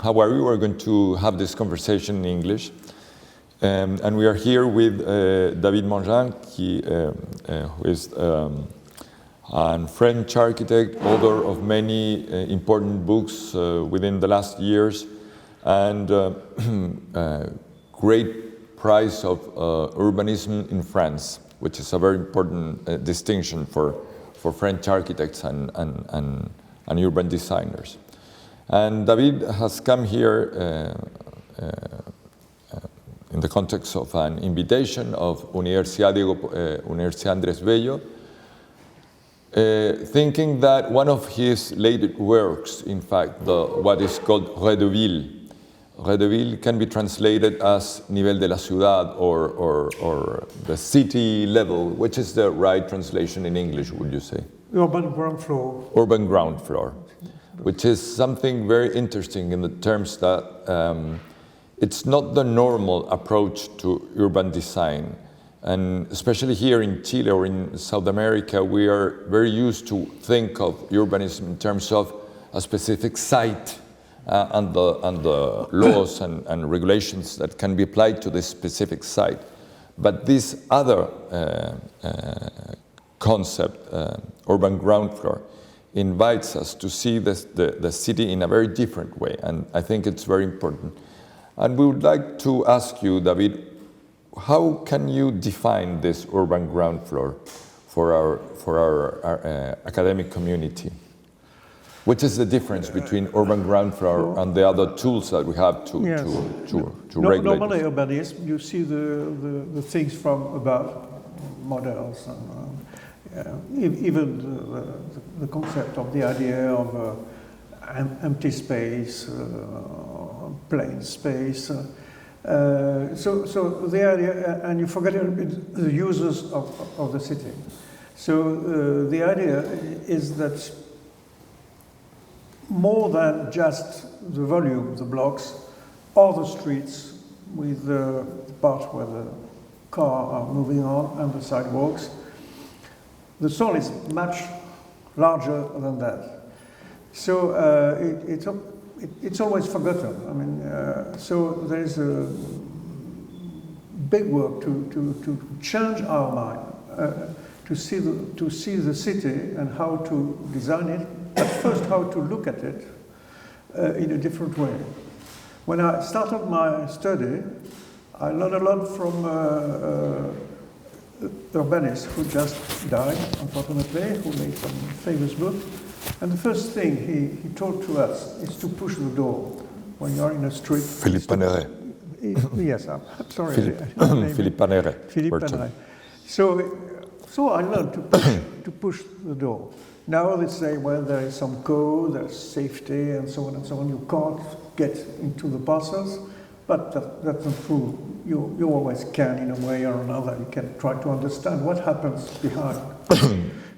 how are you? We're going to have this conversation in English. And we are here with David Mangin, who is a French architect, author of many important books within the last years, and great prize of urbanism in France, which is a very important distinction for French architects and urban designers. And David has come here in the context of an invitation of Universidad Andrés Bello, thinking that one of his latest works, in fact, what is called Redeville can be translated as Nivel de la Ciudad, or the city level. Which is the right translation in English, would you say? Urban ground floor. Urban ground floor, which is something very interesting in the terms that it's not the normal approach to urban design. And especially here in Chile or in South America, we are very used to think of urbanism in terms of a specific site and the laws and regulations that can be applied to this specific site. But this other concept, urban ground floor, invites us to see the city in a very different way, and I think it's very important. And we would like to ask you, David, how can you define this urban ground floor for our academic community? Which is the difference between urban ground floor and the other tools that we have to regulate? Normally, urbanism, you see the things from above, models, and even the concept of the idea of empty space, plain space. So the idea, and you forget a little bit the users of the city. So the idea is that more than just the volume, the blocks, or the streets with the part where the cars are moving on and the sidewalks, the soul is much larger than that. So it's always forgotten. I mean, so there is a big work to change our mind, to see the city and how to design it. At first, how to look at it in a different way. When I started my study, I learned a lot from urbanist who just died, unfortunately, who made some famous book. And the first thing he taught to us is to push the door when you're in a street. Philippe Paneret. Yes, I'm sorry. Philippe Paneret. Philippe Paneret. So I learned to push the door. Now they say, well, there is some code, there's safety, and so on and so on. You can't get into the parcels, but that's not true. You always can, in a way or another. You can try to understand what happens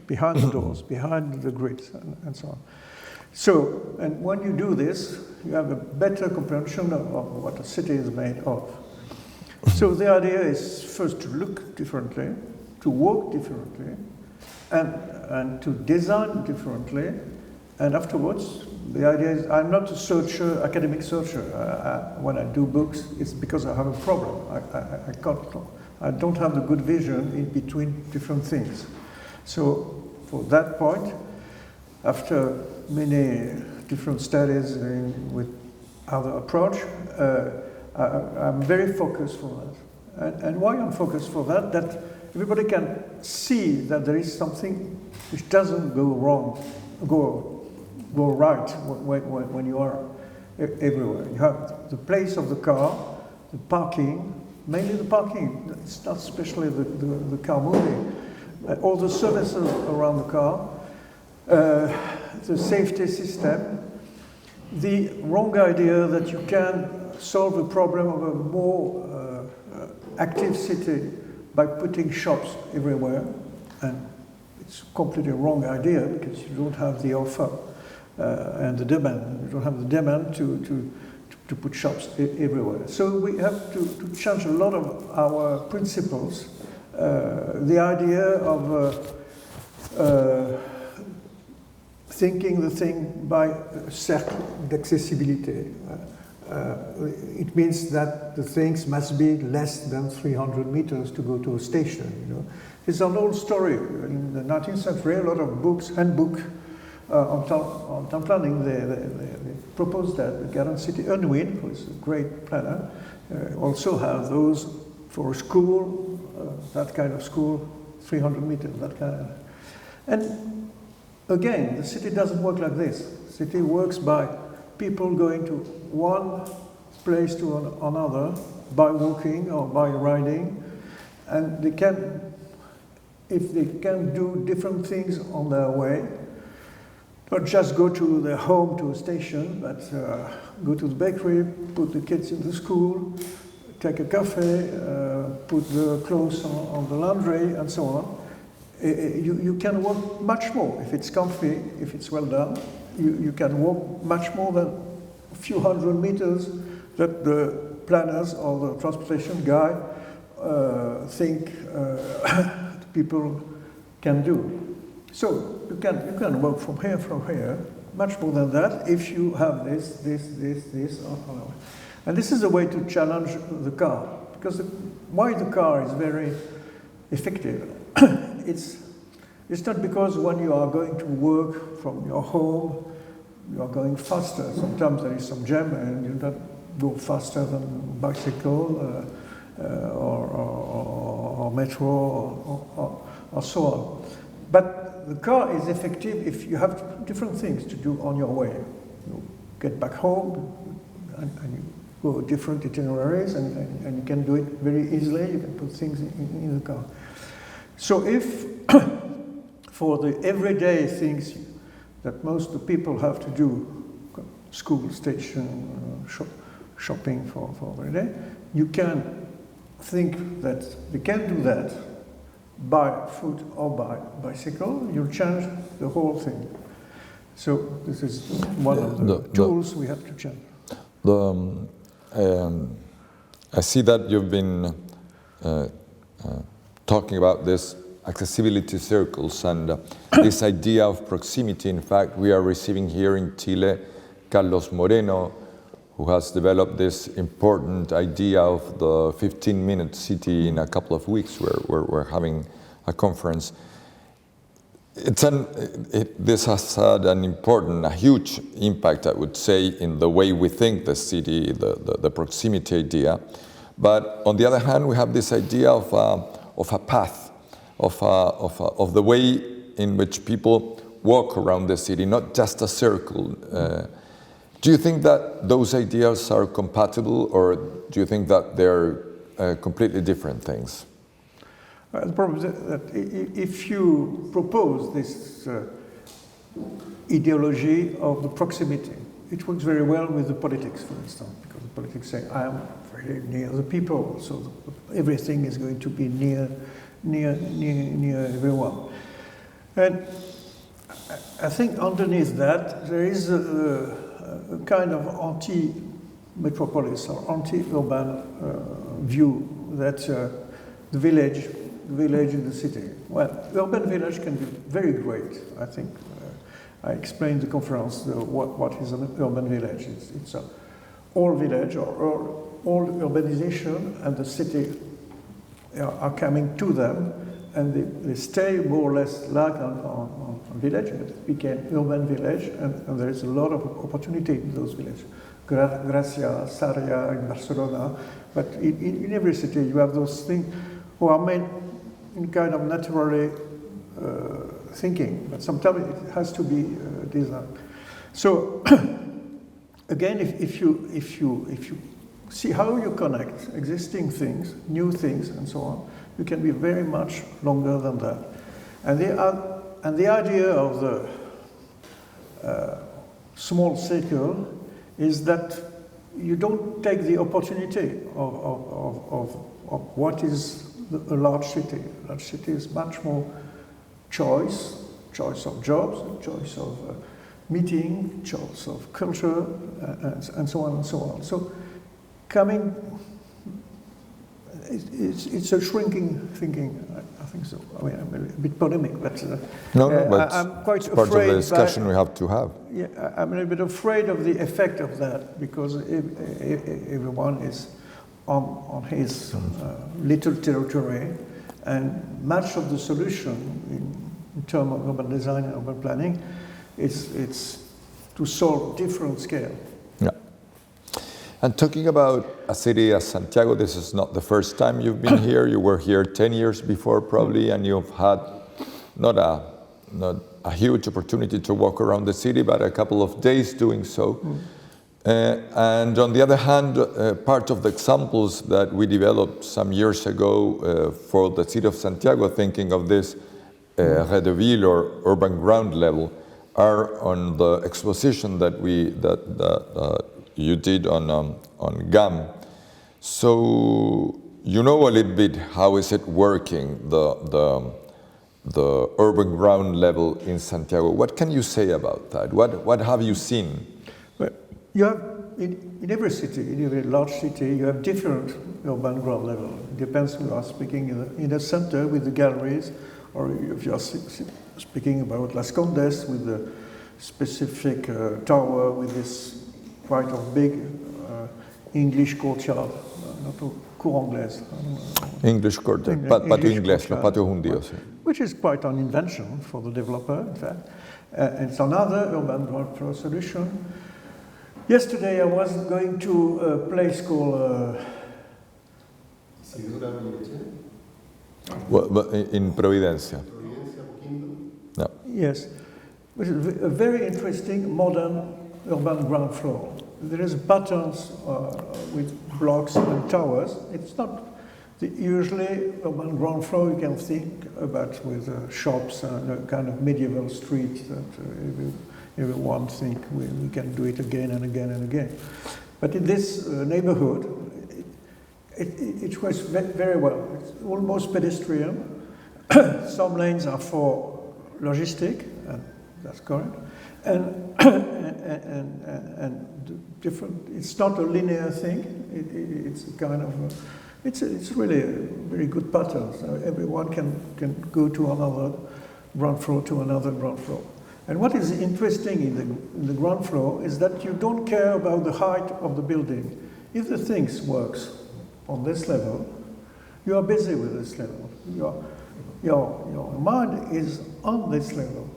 behind the doors, behind the grids, and so on. So, and when you do this, you have a better comprehension of what a city is made of. So the idea is first to look differently, to walk differently, and to design differently, and afterwards, the idea is I'm not a searcher, academic searcher. When I do books, it's because I have a problem. I don't have the good vision in between different things. So for that point, after many different studies with other approach, I'm very focused for that. And why I'm focused for that? That everybody can see that there is something which doesn't go right when you are everywhere. You have the place of the car, the parking, mainly the parking. It's not especially the car moving. All the services around the car, the safety system, the wrong idea that you can solve the problem of a more active city by putting shops everywhere, and it's a completely wrong idea because you don't have the offer and the demand. You don't have the demand to put shops everywhere. So we have to change a lot of our principles. The idea of thinking the thing by cercle d'accessibilité. It means that the things must be less than 300 meters to go to a station. You know, it's an old story. In the 19th century, a lot of books, handbook on town planning, they proposed that. The Garden City Unwin, who is a great planner, also have those for a school, that kind of school, 300 meters, that kind of. And again, the city doesn't work like this. The city works by people going to one place to another by walking or by riding, and they can, if they can do different things on their way, not just go to their home to a station, but go to the bakery, put the kids in the school, take a coffee, put the clothes on the laundry, and so on. You can walk much more if it's comfy, if it's well done. You can walk much more than a few hundred meters that the planners or the transportation guy think people can do. So you can walk from here, much more than that if you have this. And this is a way to challenge the car, because why the car is very effective. It's not because when you are going to work from your home, you are going faster. Sometimes there is some jam and you don't go faster than bicycle or metro or so on. But the car is effective if you have different things to do on your way. You get back home and you go different itineraries and you can do it very easily. You can put things in the car. So if for the everyday things that most of the people have to do, school, station, shopping for every day, you can think that they can do that by foot or by bicycle. You'll change the whole thing. So this is one of the tools we have to change. I see that you've been talking about this accessibility circles and this idea of proximity. In fact, we are receiving here in Chile Carlos Moreno, who has developed this important idea of the 15-minute city in a couple of weeks where we're having a conference. This has had a huge impact, I would say, in the way we think the city, the proximity idea. But on the other hand, we have this idea of a path, of the way in which people walk around the city, not just a circle. Do you think that those ideas are compatible, or do you think that they're completely different things? The problem is that if you propose this ideology of the proximity, it works very well with the politics, for instance, because the politics say, I am very near the people, so everything is going to be near everyone. And I think underneath that there is a kind of anti-metropolis or anti-urban view that the village in the city. Well, urban village can be very great. I think I explained the conference what is an urban village. It's a all village or all urbanization, and the city are coming to them, and they stay more or less like on village, but it became urban village, and there is a lot of opportunity in those villages. Gracia, Sarria in Barcelona, but in every city you have those things who are made in kind of naturally thinking, but sometimes it has to be designed. So again, if you see how you connect existing things, new things, and so on, you can be very much longer than that. And the idea of the small circle is that you don't take the opportunity of what is a large city. A large city is much more choice of jobs, choice of meeting, choice of culture, and so on and so on. So it's a shrinking thinking, I think. think so. I mean, I'm a bit polemic, but, but I'm quite it's part of afraid the discussion we have to have. Yeah, I'm a little bit afraid of the effect of that, because everyone is on his little territory, and much of the solution in terms of urban design and urban planning it's to solve different scale. Yeah. And talking about a city as Santiago, this is not the first time you've been here. You were here 10 years before probably, and you've had not a huge opportunity to walk around the city, but a couple of days doing so. And on the other hand, part of the examples that we developed some years ago for the city of Santiago, thinking of this Rez de Ville or urban ground level, are on the exposition that you did on GAM. So you know a little bit how is it working, the urban ground level in Santiago. What can you say about that? What have you seen? Well, you have in every city, in every large city, you have different urban ground level. It depends who you are speaking in the center with the galleries, or if you are speaking about Las Condes with the specific tower with this quite a big English courtyard, not a cour anglaise. English courtyard, patio inglés, los patios hundidos. Which is quite an invention for the developer, in fact. It's another urban ground floor solution. Yesterday I was going to a place called in Providencia. No. Yes, which is a very interesting modern urban ground floor. There is patterns with blocks and towers. It's not the usually urban ground floor you can think about with shops and a kind of medieval street that everyone think we can do it again and again and again. But in this neighborhood, it works very well. It's almost pedestrian. Some lanes are for logistic, and that's correct. And different. It's not a linear thing. It's a kind of. It's really a very good pattern. So everyone can go to another ground floor to another ground floor. And what is interesting in the ground floor is that you don't care about the height of the building. If the things works on this level, you are busy with this level. Your mind is on this level.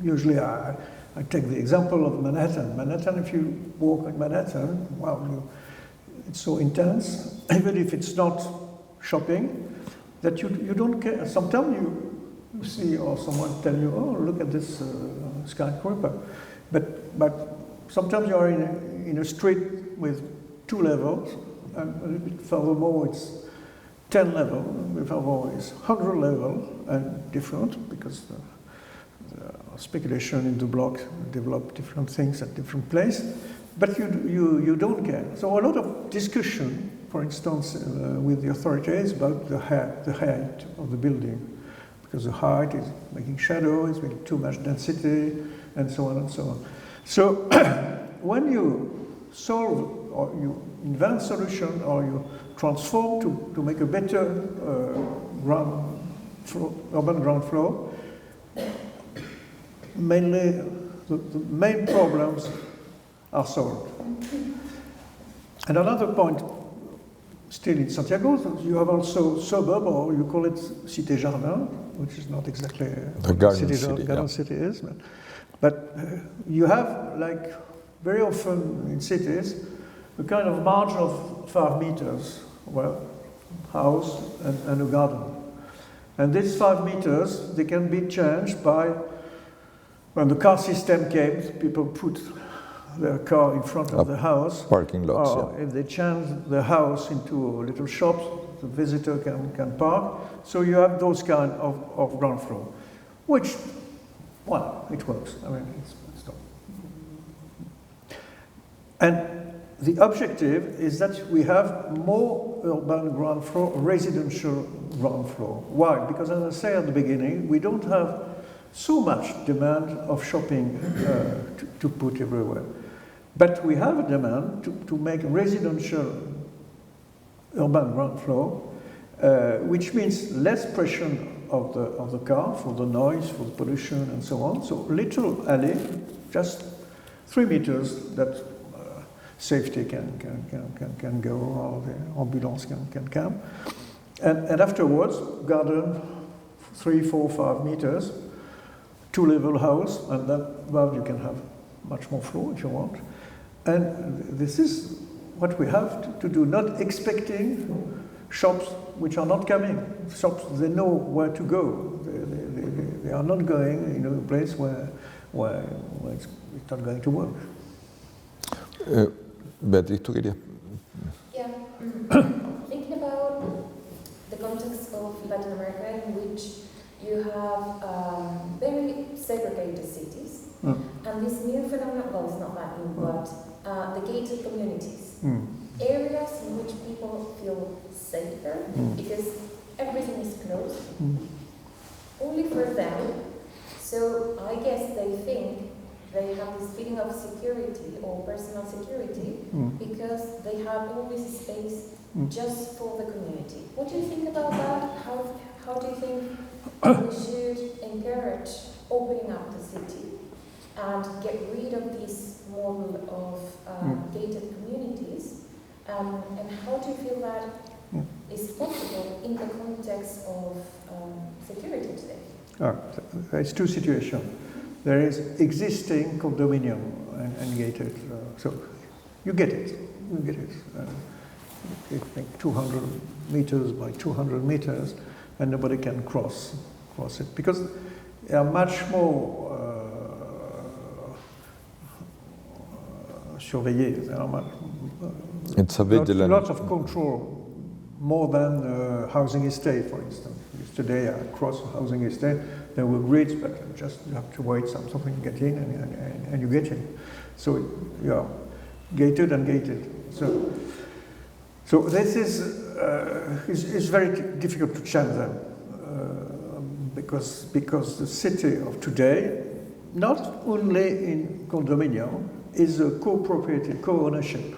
Usually I take the example of Manhattan. Manhattan, if you walk in Manhattan, wow, it's so intense, even if it's not shopping, that you don't care. Sometimes you see or someone tell you, oh, look at this skyscraper. But sometimes you are in a street with 2 levels, and a little bit furthermore it's 10 level, furthermore it's 100 level, and different, because the speculation in the block develop different things at different places, but you don't care. So a lot of discussion, for instance, with the authorities about the height of the building, because the height is making shadow, it's making too much density, and so on and so on. So when you solve or you invent solution or you transform to make a better urban ground floor, mainly the main problems are solved. And another point, still in Santiago, you have also suburb, or you call it Cité Jardin, which is not exactly the garden city is, but you have, like very often in cities, a kind of margin of 5 meters, well, house and a garden. And these 5 meters, they can be changed by, when the car system came, people put their car in front of the house. Parking lots, or if they change the house into little shops, the visitor can park. So you have those kind of ground floor, which, well, it works. I mean, it's not. And the objective is that we have more urban ground floor, residential ground floor. Why? Because as I say at the beginning, we don't have so much demand of shopping to put everywhere. But we have a demand to make residential urban ground floor which means less pressure of the car for the noise, for the pollution, and so on. So little alley, just 3 meters that safety can go, or the ambulance can come. And afterwards, garden, 3, 4, 5 meters, 2-level house, and that you can have much more floor if you want. And this is what we have to do, not expecting shops which are not coming. Shops, they know where to go. They are not going in a place where it's not going to work. Beatriz, ¿tú querías? Yeah. Thinking about the context of Latin America, in which you have very segregated cities, and this new phenomenon, well, it's not that new, but the gated communities, areas in which people feel safer because everything is closed, only for them. So I guess they think they have this feeling of security or personal security because they have all this space just for the community. What do you think about that? How do you think we should encourage opening up the city and get rid of this model of gated communities? And how do you feel that is possible in the context of security today? There's two situations. There is existing condominium and gated, so you get it. You think 200 meters by 200 meters, and nobody can cross it because they are much more surveillés. They are much, it's a vigilant. Lots of control, more than housing estate, for instance. Today, across housing estate, there were grids, but just you have to wait something to get in, and you get in. So, yeah, gated and gated. So this is very difficult to change them because the city of today, not only in condominium, is a co-propriety, co-ownership,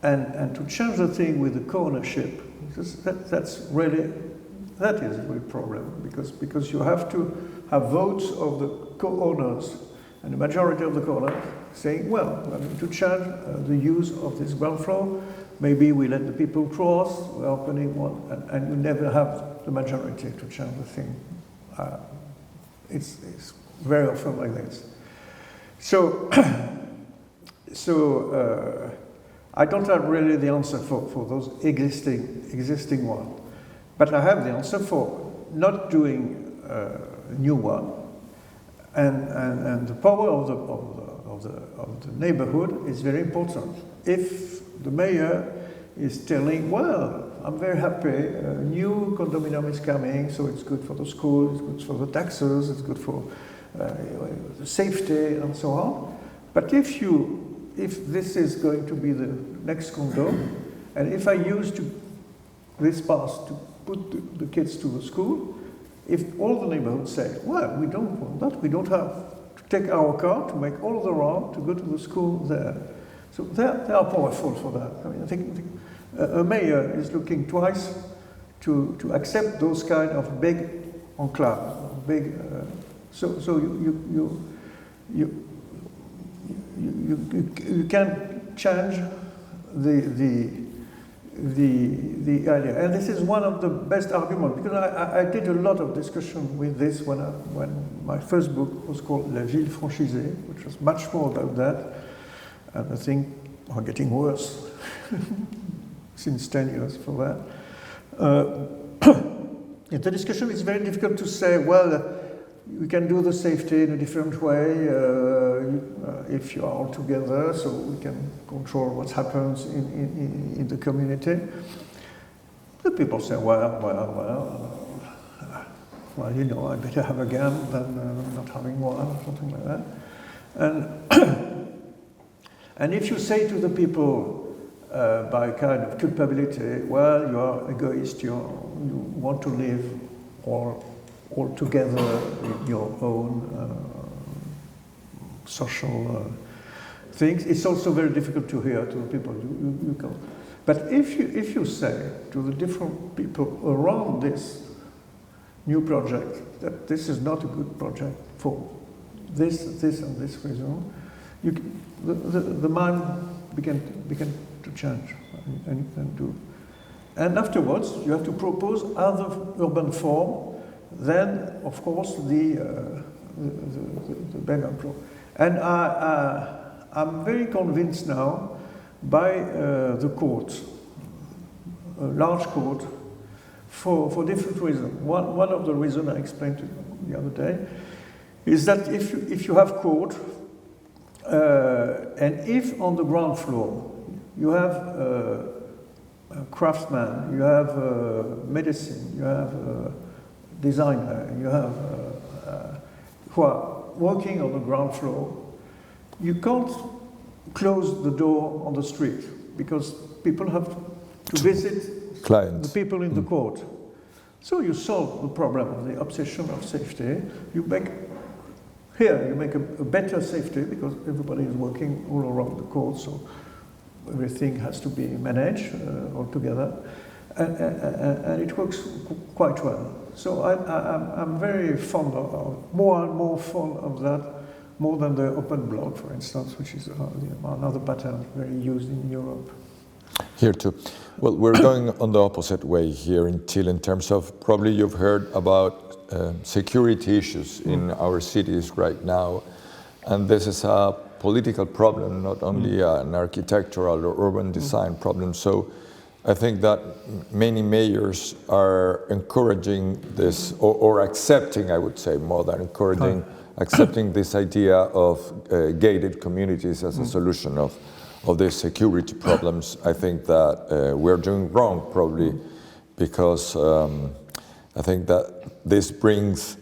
and to change the thing with the co-ownership, that is a real problem because you have to have votes of the co-owners, and the majority of the co-owners saying, well, we're going to change the use of this ground floor. Maybe we let the people cross, we're opening one, and you never have the majority to change the thing. It's very often like this. So I don't have really the answer for those existing ones. But I have the answer for not doing a new one, and the power of the neighborhood is very important. If the mayor is telling, well, I'm very happy, a new condominium is coming, so it's good for the school, it's good for the taxes, it's good for the safety, and so on. But if this is going to be the next condo, and if I use this path to put the kids to the school, if all the neighborhoods say, well, we don't want that, we don't have to take our car to make all the round to go to the school there. So they are powerful for that. I mean, I think a mayor is looking twice to accept those kind of big enclaves, big. So you can change the idea, and this is one of the best arguments because I did a lot of discussion with this when my first book was called La Ville Franchisée, which was much more about that, and I think are getting worse since 10 years for that. The discussion is very difficult to say, well, we can do the safety in a different way if you are all together, so we can control what happens in the community. The people say, well, you know, I better have a gun than not having one, or something like that. And if you say to the people by kind of culpability, well, you are egoist, you want to live all together in your own social things, it's also very difficult to hear to the people. But if you say to the different people around this new project that this is not a good project for this, and this reason, the mind began to change and do. And afterwards, you have to propose other urban form. Then, of course, the beggar pro. And I'm very convinced now by the court, a large court, for different reasons. One of the reasons I explained to you the other day is that if you have court, and if on the ground floor you have a craftsman, you have medicine, you have designer, you have who are working on the ground floor, you can't close the door on the street because people have to visit clients, the people in the court. So you solve the problem of the obsession of safety. You make a better safety because everybody is working all around the court, so everything has to be managed all together, and it works quite well. So I'm very fond of, more and more fond of that, more than the open block, for instance, which is another pattern very used in Europe. Here too. Well, we're going on the opposite way here in Chile in terms of, probably you've heard about security issues in our cities right now. And this is a political problem, not only an architectural or urban design problem. So I think that many mayors are encouraging this, or accepting, I would say, more than encouraging, accepting this idea of gated communities as a solution of these security problems. I think that we're doing wrong, probably, because I think that this brings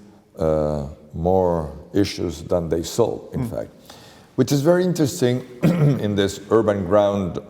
more issues than they solve, in fact. Which is very interesting in this urban ground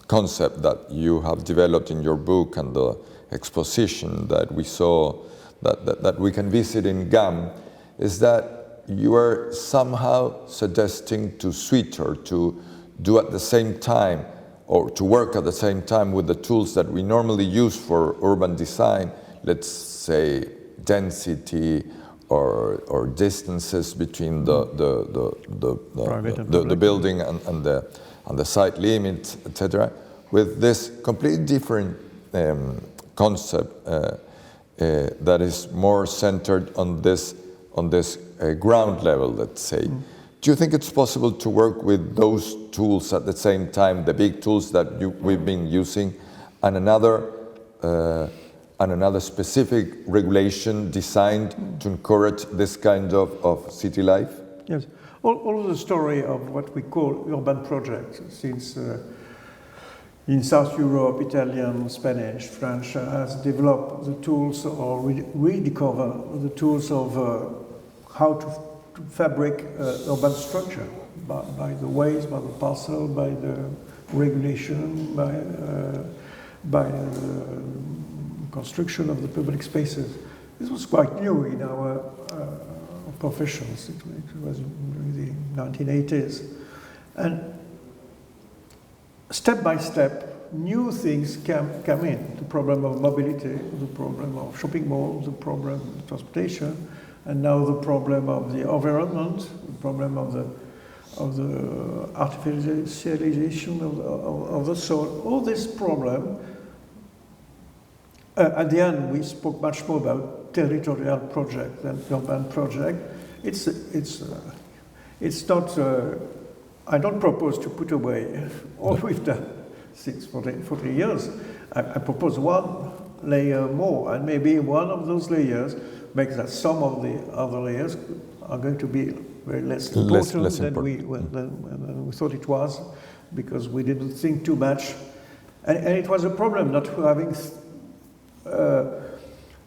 concept that you have developed in your book and the exposition that we saw, that we can visit in GAM, is that you are somehow suggesting to switch or to do at the same time, or to work at the same time with the tools that we normally use for urban design, let's say density or distances between the building and the site limits, etc., with this completely different concept that is more centered on this ground level, let's say. Do you think it's possible to work with those tools at the same time, the big tools that we've been using, and another specific regulation designed to encourage this kind of city life? Yes. All the story of what we call urban projects, since in South Europe, Italian, Spanish, French, has developed the tools or rediscover the tools of how to fabric urban structure by the ways, by the parcel, by the regulation, by the construction of the public spaces. This was quite new in our professions. It was in the 1980s. And step by step, new things come in. The problem of mobility, the problem of shopping malls, the problem of transportation, and now the problem of the environment, the problem of the artificialization of the soil. All this problem. At the end, we spoke much more about territorial project than urban project. It's not. I don't propose to put away all we've done since 40 years. I propose one layer more, and maybe one of those layers makes that some of the other layers are going to be very less important than we thought it was, because we didn't think too much, and it was a problem not having.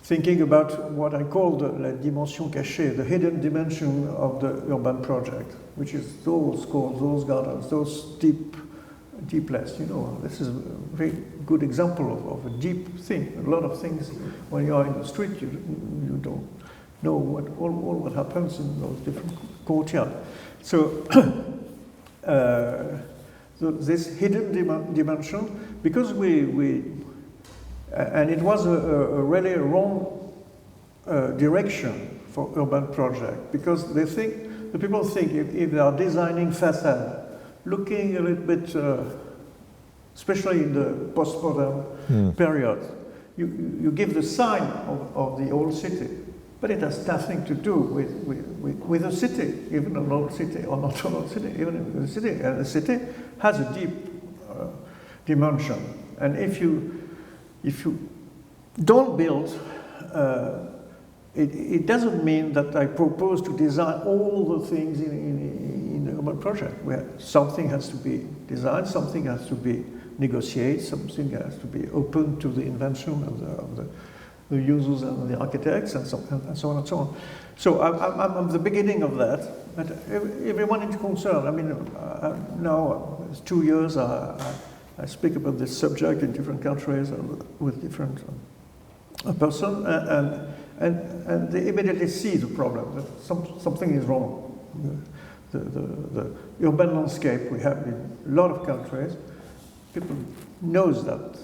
Thinking about what I call la dimension cachée, the hidden dimension of the urban project, which is those courts, those gardens, those deepless. You know, this is a very good example of a deep thing. A lot of things, when you are in the street, you don't know what happens in those different courtyards. So the this hidden dimension, because and it was a really wrong direction for urban project, because the people think if they are designing facade, looking a little bit, especially in the post-modern period, you give the sign of the old city, but it has nothing to do with a city, even an old city or not an old city, even a city. And a city has a deep dimension, and if you don't build, it doesn't mean that I propose to design all the things in the urban project, where something has to be designed, something has to be negotiated, something has to be open to the invention of the users and the architects, and so on and so on. So I'm the beginning of that, but everyone is concerned. I mean, now it's 2 years I speak about this subject in different countries with different person, and they immediately see the problem, that something is wrong. The urban landscape we have in a lot of countries, people knows that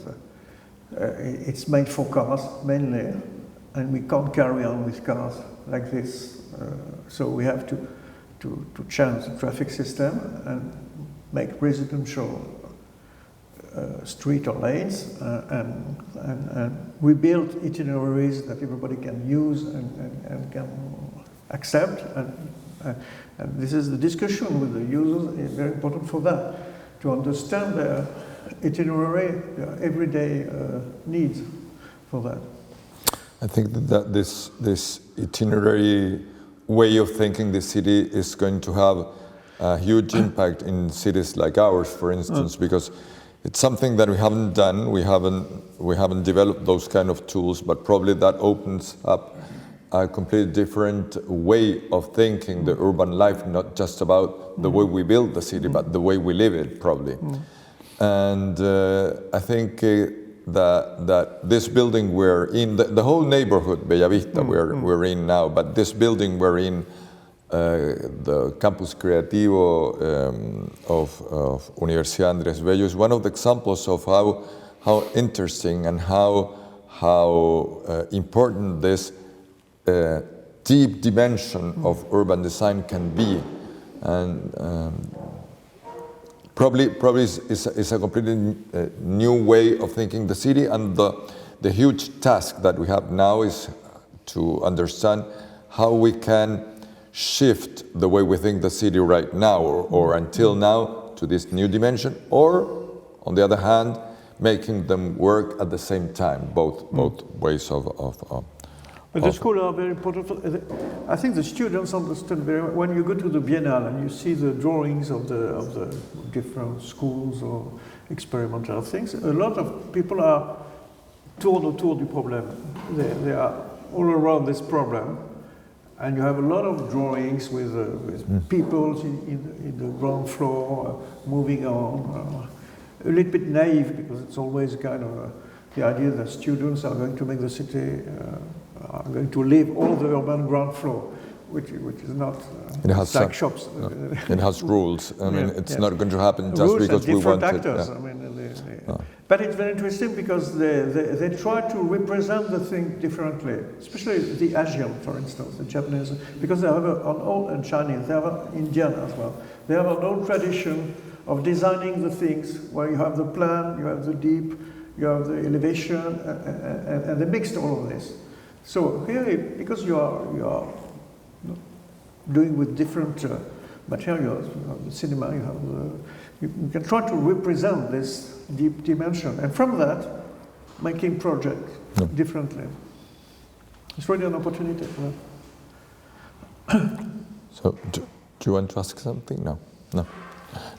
it's made for cars mainly, and we can't carry on with cars like this. So we have to change the traffic system and make residential street or lanes, and we build itineraries that everybody can use and can accept, and this is the discussion with the users is very important for that, to understand their itinerary, their everyday needs for that. I think that this itinerary way of thinking the city is going to have a huge impact in cities like ours, for instance, because it's something that we haven't done. We haven't developed those kind of tools, but probably that opens up a completely different way of thinking the urban life, not just about the way we build the city, but the way we live it, probably. And I think that this building we're in, the whole neighborhood, Bellavista, we're in now, but this building we're in, the Campus Creativo of Universidad Andrés Bello, is one of the examples of how interesting and how important this deep dimension of urban design can be, and probably is a completely new way of thinking the city. And the huge task that we have now is to understand how we can shift the way we think the city right now or until now to this new dimension, or on the other hand, making them work at the same time, both ways of but the schools are very important. I think the students understand very well. When you go to the Biennale and you see the drawings of the different schools or experimental things, a lot of people are autour du problème. They are all around this problem, and you have a lot of drawings with people in the ground floor moving on. A little bit naive, because it's always kind of the idea that students are going to make the city. Are going to live all the urban ground floor, which is not like shops. It has rules. I mean, it's not going to happen just rules because we want actors. it. I mean, but it's very interesting because they try to represent the thing differently, especially the Asian, for instance, the Japanese, because they have and Chinese, they have Indian as well. They have an old tradition of designing the things where you have the plan, you have the deep, you have the elevation, and they mixed all of this. So here, because you are doing with different materials, you have the cinema, you can try to represent this deep dimension, and from that, making projects differently. It's really an opportunity for that. So, do you want to ask something?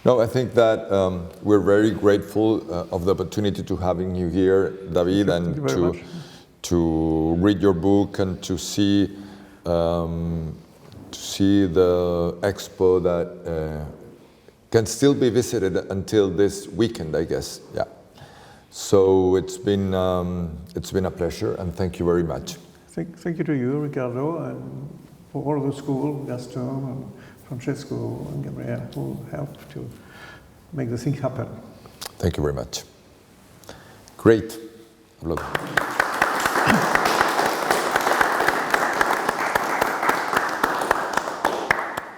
No, I think that we're very grateful of the opportunity to having you here, David, and to read your book and to see the expo that can still be visited until this weekend, I guess. Yeah. So it's been a pleasure, and thank you very much. Thank you to you, Ricardo, and for all the school, Gaston and Francesco and Gabriel, who helped to make the thing happen. Thank you very much. Great. Aplausos.